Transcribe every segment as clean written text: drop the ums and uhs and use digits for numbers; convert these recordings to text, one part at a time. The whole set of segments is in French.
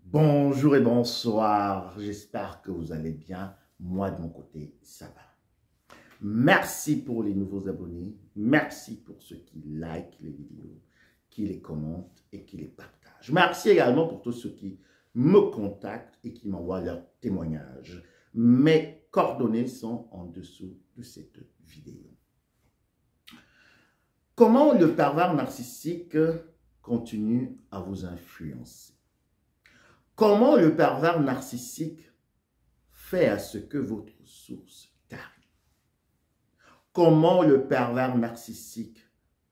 Bonjour et bonsoir, j'espère que vous allez bien. Moi de mon côté, ça va. Merci pour les nouveaux abonnés, merci pour ceux qui likent les vidéos, qui les commentent et qui les partagent. Merci également pour tous ceux qui me contactent et qui m'envoient leurs témoignages. Mes coordonnées sont en dessous de cette vidéo. Comment le pervers narcissique continue à vous influencer? Comment le pervers narcissique fait à ce que votre source tarie? Comment le pervers narcissique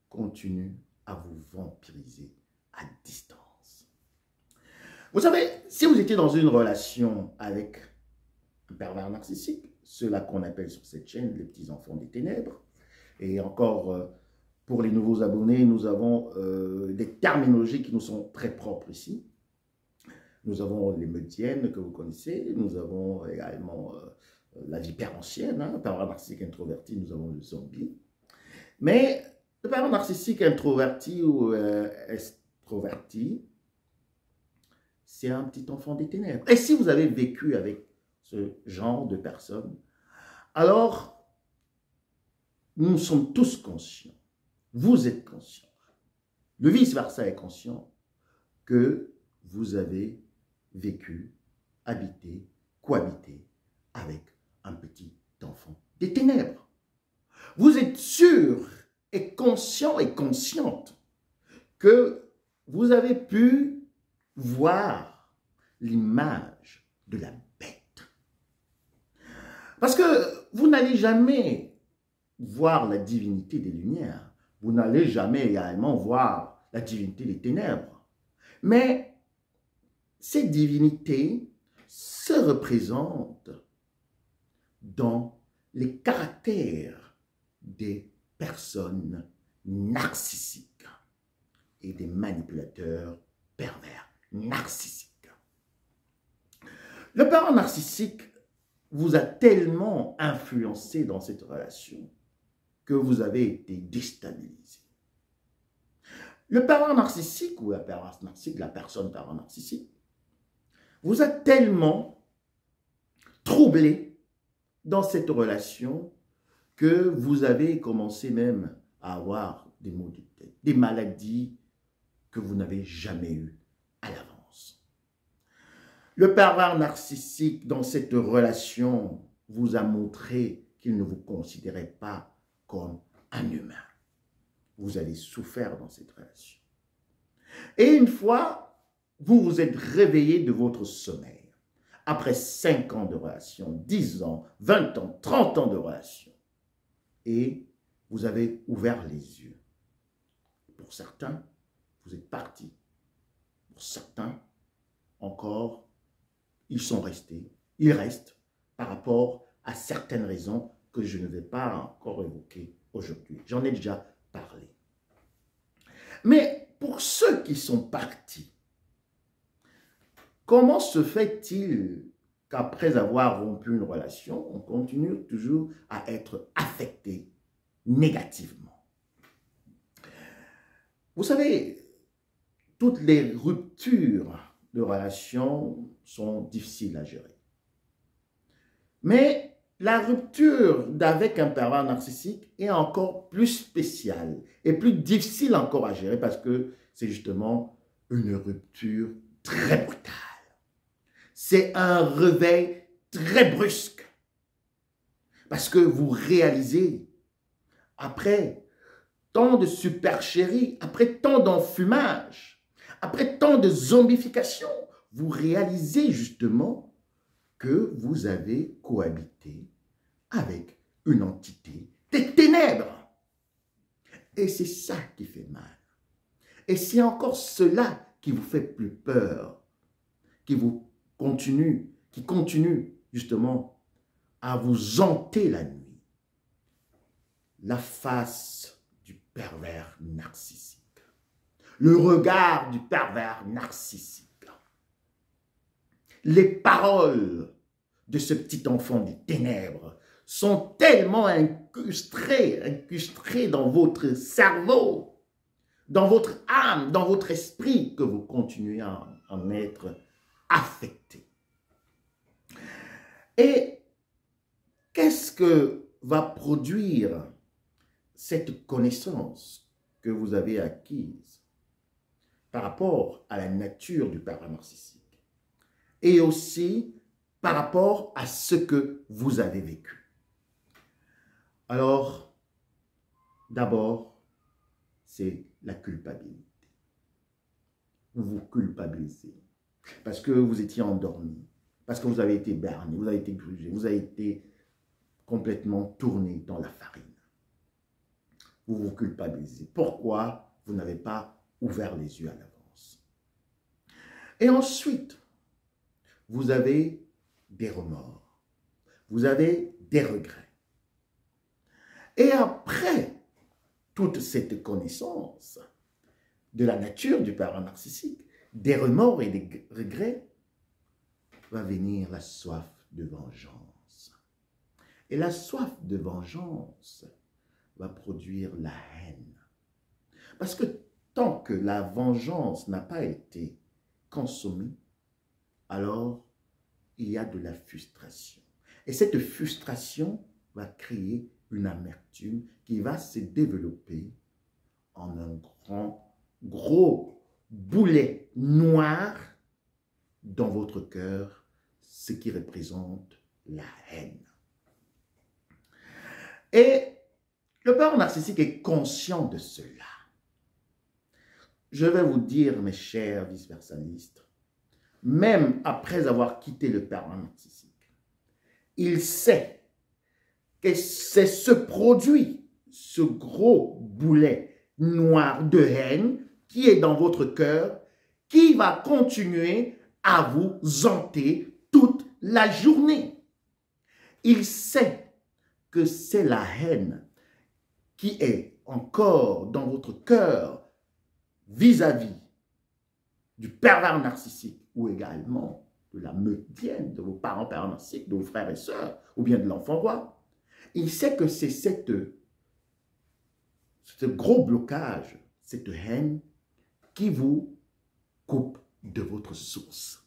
continue à vous vampiriser à distance? Vous savez, si vous étiez dans une relation avec un pervers narcissique, ceux-là qu'on appelle sur cette chaîne les petits enfants des ténèbres, et encore pour les nouveaux abonnés, nous avons des terminologies qui nous sont très propres ici. Nous avons les médiennes que vous connaissez, nous avons également la vipère ancienne, le pervers narcissique introverti, nous avons le zombie. Mais le pervers narcissique introverti ou extroverti, c'est un petit enfant des ténèbres. Et si vous avez vécu avec ce genre de personnes, alors nous sommes tous conscients, vous êtes conscients, le vice-versa est conscient que vous avez vécu, habité, cohabité avec un petit enfant des ténèbres. Vous êtes sûr et conscient et consciente que vous avez pu voir l'image de la bête. Parce que vous n'allez jamais voir la divinité des lumières. Vous n'allez jamais également voir la divinité des ténèbres. Mais ces divinités se représentent dans les caractères des personnes narcissiques et des manipulateurs pervers narcissiques. Le pervers narcissique vous a tellement influencé dans cette relation que vous avez été déstabilisé. Le pervers narcissique ou la personne pervers narcissique vous a tellement troublé dans cette relation que vous avez commencé même à avoir des maux de tête, des maladies que vous n'avez jamais eues à l'avance. Le pervers narcissique dans cette relation vous a montré qu'il ne vous considérait pas comme un humain. Vous avez souffert dans cette relation. Et une fois vous vous êtes réveillé de votre sommeil, après 5 ans de relation, 10 ans, 20 ans, 30 ans de relation, et vous avez ouvert les yeux. Pour certains, vous êtes partis. Pour certains, encore, ils sont restés. Ils restent par rapport à certaines raisons que je ne vais pas encore évoquer aujourd'hui. J'en ai déjà parlé. Mais pour ceux qui sont partis, comment se fait-il qu'après avoir rompu une relation, on continue toujours à être affecté négativement? Vous savez, toutes les ruptures de relations sont difficiles à gérer. Mais la rupture d'avec un pervers narcissique est encore plus spéciale et plus difficile encore à gérer parce que c'est justement une rupture très brutale. C'est un réveil très brusque. Parce que vous réalisez, après tant de supercherie, après tant d'enfumage, après tant de zombification, vous réalisez justement que vous avez cohabité avec une entité des ténèbres. Et c'est ça qui fait mal. Et c'est encore cela qui vous fait plus peur, qui continue justement à vous hanter la nuit. La face du pervers narcissique. Le regard du pervers narcissique. Les paroles de ce petit enfant des ténèbres sont tellement incrustées dans votre cerveau, dans votre âme, dans votre esprit, que vous continuez à en être affecté. Et qu'est-ce que va produire cette connaissance que vous avez acquise par rapport à la nature du pervers narcissique et aussi par rapport à ce que vous avez vécu? Alors, d'abord, c'est la culpabilité. Vous vous culpabilisez parce que vous étiez endormi, parce que vous avez été berné, vous avez été grugé, vous avez été complètement tourné dans la farine. Vous vous culpabilisez. Pourquoi vous n'avez pas ouvert les yeux à l'avance? Et ensuite, vous avez des remords. Vous avez des regrets. Et après toute cette connaissance de la nature du pervers narcissique, des remords et des regrets, va venir la soif de vengeance. Et la soif de vengeance va produire la haine. Parce que tant que la vengeance n'a pas été consommée, alors il y a de la frustration. Et cette frustration va créer une amertume qui va se développer en un gros boulet noir dans votre cœur, ce qui représente la haine. Et le pervers narcissique est conscient de cela. Je vais vous dire, mes chers vice-versalistes, même après avoir quitté le pervers narcissique, il sait que c'est ce produit, ce gros boulet noir de haine qui est dans votre cœur, qui va continuer à vous hanter toute la journée. Il sait que c'est la haine qui est encore dans votre cœur vis-à-vis du pervers narcissique ou également de la meutienne, de vos parents pervers narcissiques, de vos frères et sœurs, ou bien de l'enfant roi. Il sait que c'est ce gros blocage, cette haine qui vous coupe de votre source.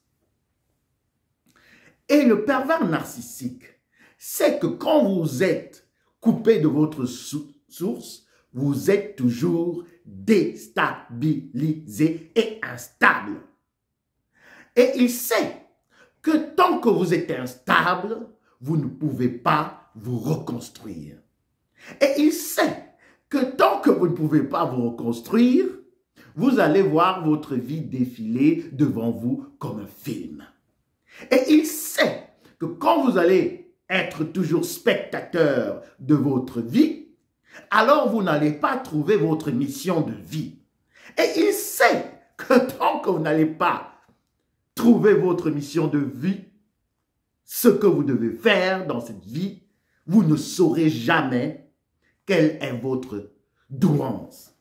Et le pervers narcissique sait que quand vous êtes coupé de votre source, vous êtes toujours déstabilisé et instable. Et il sait que tant que vous êtes instable, vous ne pouvez pas vous reconstruire. Et il sait que tant que vous ne pouvez pas vous reconstruire, vous allez voir votre vie défiler devant vous comme un film. Et il sait que quand vous allez être toujours spectateur de votre vie, alors vous n'allez pas trouver votre mission de vie. Et il sait que tant que vous n'allez pas trouver votre mission de vie, ce que vous devez faire dans cette vie, vous ne saurez jamais quelle est votre douance.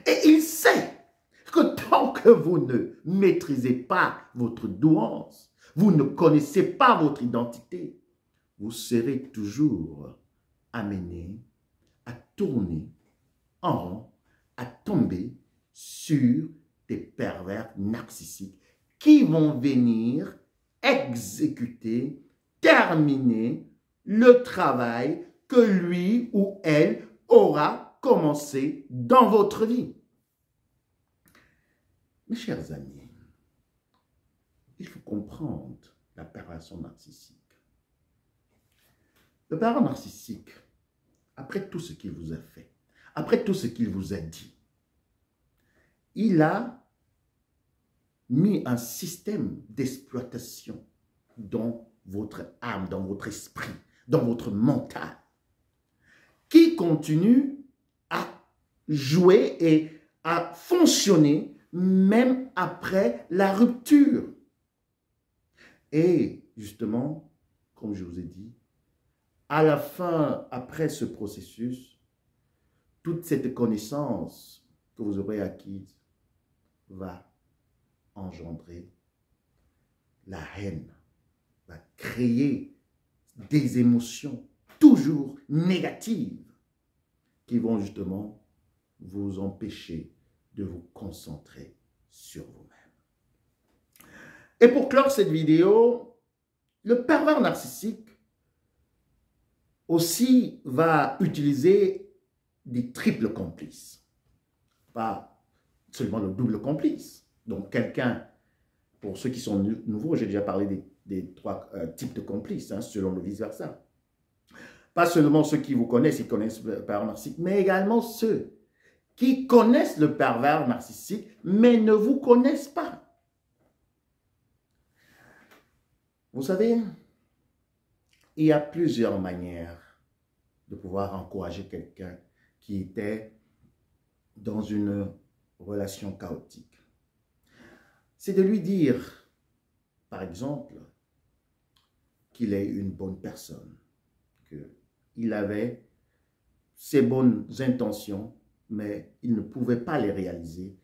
Et il sait que tant que vous ne maîtrisez pas votre douance, vous ne connaissez pas votre identité, vous serez toujours amené à tourner en rond, à tomber sur des pervers narcissiques qui vont venir exécuter, terminer le travail que lui ou elle aura commencé dans votre vie. Mes chers amis, il faut comprendre la perversion narcissique. Le pervers narcissique, après tout ce qu'il vous a fait, après tout ce qu'il vous a dit, il a mis un système d'exploitation dans votre âme, dans votre esprit, dans votre mental, qui continue à jouer et à fonctionner même après la rupture. Et justement, comme je vous ai dit, à la fin, après ce processus, toute cette connaissance que vous aurez acquise va engendrer la haine, va créer des émotions toujours négatives qui vont justement vous empêcher de vous concentrer sur vous-même. Et pour clore cette vidéo, le pervers narcissique aussi va utiliser des triples complices. Pas seulement le double complice. Donc quelqu'un, pour ceux qui sont nouveaux, j'ai déjà parlé des trois types de complices, hein, selon le vice-versa. Pas seulement ceux qui vous connaissent, ils connaissent le pervers narcissique, mais également ceux qui connaissent le pervers narcissique, mais ne vous connaissent pas. Vous savez, il y a plusieurs manières de pouvoir encourager quelqu'un qui était dans une relation chaotique. C'est de lui dire, par exemple, qu'il est une bonne personne, qu'il avait ses bonnes intentions, mais il ne pouvait pas les réaliser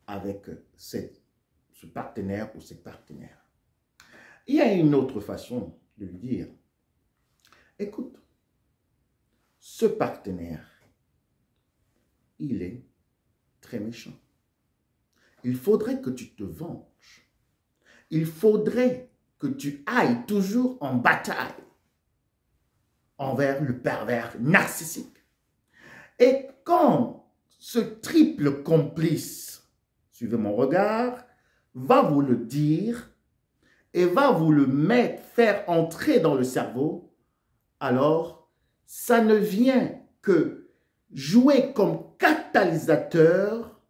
avec ce partenaire ou cette partenaire. Il y a une autre façon de lui dire, écoute, ce partenaire, il est très méchant. Il faudrait que tu te venges. Il faudrait que tu ailles toujours en bataille envers le pervers narcissique. Et quand ce triple complice, suivez mon regard, va vous le dire et va vous le faire entrer dans le cerveau, alors ça ne vient que jouer comme catalyseur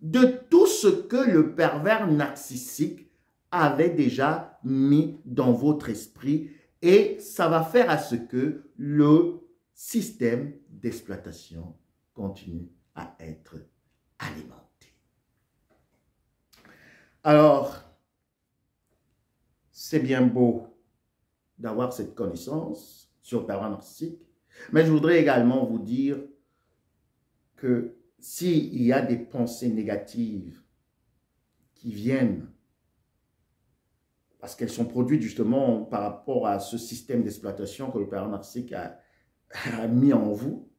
de tout ce que le pervers narcissique avait déjà mis dans votre esprit et ça va faire à ce que le système d'exploitation continue à être alimenté. Alors, c'est bien beau d'avoir cette connaissance sur le pervers narcissique, mais je voudrais également vous dire que s'il y a des pensées négatives qui viennent, parce qu'elles sont produites justement par rapport à ce système d'exploitation que le pervers narcissique a mis en vous,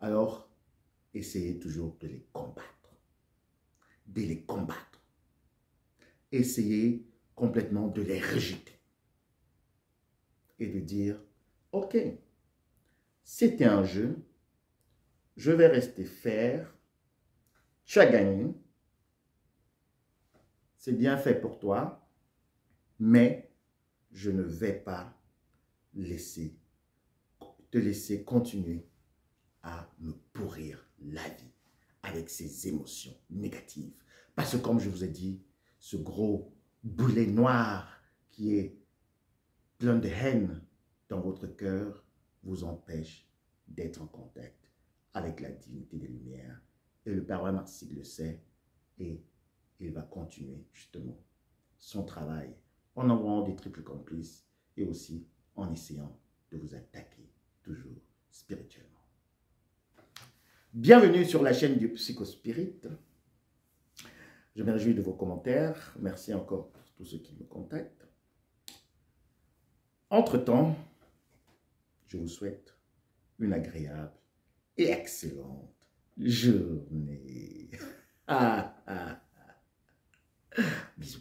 alors essayez toujours de les combattre. De les combattre. Essayez complètement de les rejeter. Et de dire, ok, c'était un jeu, je vais rester faire, tu as gagné, c'est bien fait pour toi, mais je ne vais pas te laisser continuer à me pourrir la vie avec ces émotions négatives. Parce que comme je vous ai dit, ce gros boulet noir qui est plein de haine dans votre cœur vous empêche d'être en contact avec la divinité des Lumières. Et le pervers narcissique le sait et il va continuer justement son travail en envoyant des triples complices et aussi en essayant de vous attaquer toujours spirituellement. Bienvenue sur la chaîne du Psychospirit. Je me réjouis de vos commentaires. Merci encore pour tous ceux qui me contactent. Entre-temps, je vous souhaite une agréable et excellente journée. Bisous.